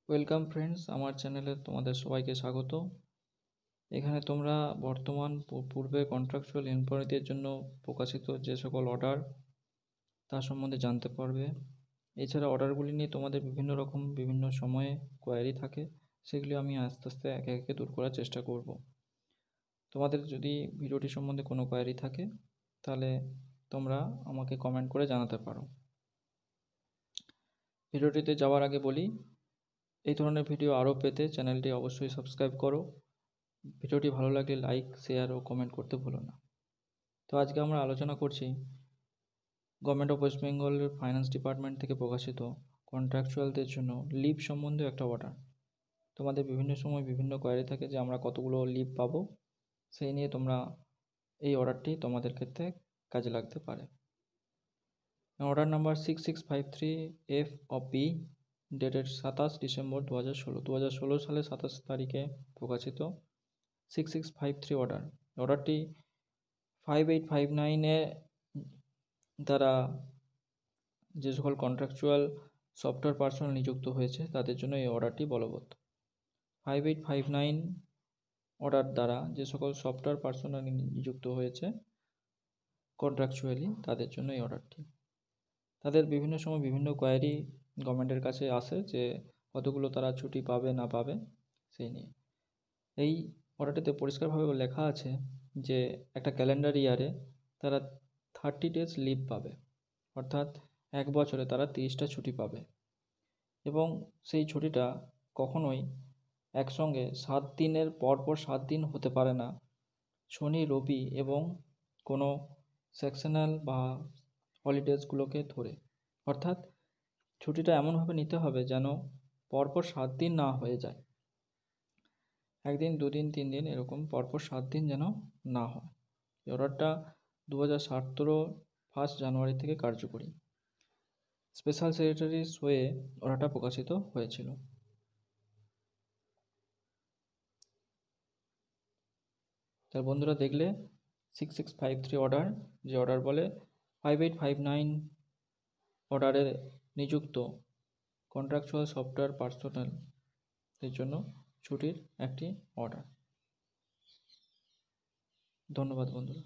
Welcome friends, আমার চ্যানেলে তোমাদের সবাইকে স্বাগত। এখানে তোমরা বর্তমান পূর্বে কন্ট্রাকচুয়াল এমপ্লয়ীদের জন্য প্রকাশিত যে সকল অর্ডার তার সম্বন্ধে জানতে পারবে। এছাড়া অর্ডারগুলি নিয়ে তোমাদের বিভিন্ন সময়ে কোয়ারি থাকে, সেগুলি আমি আস্তে আস্তে একে একে দূর করার চেষ্টা করব। তোমাদের যদি ভিডিওটি সম্বন্ধে কোনো কোয়ারি থাকে তাহলে তোমরা আমাকে কমেন্ট করে জানাতে পারো। ভিডিওটিতে যাওয়ার আগে বলি, এই ধরনের ভিডিও আরও পেতে চ্যানেলটি অবশ্যই সাবস্ক্রাইব করো। ভিডিওটি ভালো লাগলে লাইক, শেয়ার ও কমেন্ট করতে ভুলো না। তো আজকে আমরা আলোচনা করছি গভর্নমেন্ট অফ ওয়েস্ট বেঙ্গলের ফাইন্যান্স ডিপার্টমেন্ট থেকে প্রকাশিত কন্ট্রাকচুয়ালদের জন্য লিভ সম্বন্ধে একটা অর্ডার। তোমাদের বিভিন্ন সময় বিভিন্ন কোয়ারি থাকে যে আমরা কতগুলো লিভ পাবো, সেই নিয়ে তোমরা এই অর্ডারটি তোমাদের ক্ষেত্রে কাজে লাগতে পারে। Order number 6653 F of B, dated 27 December 2016 সালে 27 তারিখে প্রকাশিত 6653 অর্ডারটি 5859 দ্বারা যে সকল কন্ট্রাকচুয়াল সফটওয়্যার পার্সোনাল নিযুক্ত হয়েছে তাদের জন্য এই অর্ডারটি বলবৎ। 5859 অর্ডার দ্বারা যে সকল সফটওয়্যার পার্সোনাল নিযুক্ত হয়েছে কন্ট্রাকচুয়ালি তাদের জন্য এই অর্ডারটি। তাদের বিভিন্ন সময় বিভিন্ন কোয়ারি গভর্নমেন্টের কাছে আসে যে কতগুলো তারা ছুটি পাবে না পাবে সেই নিয়ে। এই অর্ডারটিতে পরিষ্কারভাবে লেখা আছে যে একটা ক্যালেন্ডার ইয়ারে তারা 30 ডেজ লিভ পাবে, অর্থাৎ এক বছরে তারা 30টা ছুটি পাবে এবং সেই ছুটিটা কখনোই একসঙ্গে 7 দিনের পরপর 7 দিন হতে পারে না, শনি রবি এবং কোনো সেকশনাল বা হলিডেজগুলোকে ধরে। অর্থাৎ ছুটিটা এমনভাবে নিতে হবে যেন পরপর 7 দিন না হয়ে যায়, একদিন 2 দিন 3 দিন এরকম পরপর 7 দিন যেন না হয়। এই অর্ডারটা 2017 1 জানুয়ারি থেকে কার্যকরী। স্পেশাল সেক্রেটারির সয়ে অর্ডারটা প্রকাশিত হয়েছিল। তার বন্ধুরা দেখলে 6653 অর্ডার, যে অর্ডার বলে 5859 অর্ডারে নিযুক্ত কন্ট্রাকচুয়াল সফটওয়্যার পার্সোনালের জন্য ছুটির একটি অর্ডার। ধন্যবাদ বন্ধুরা।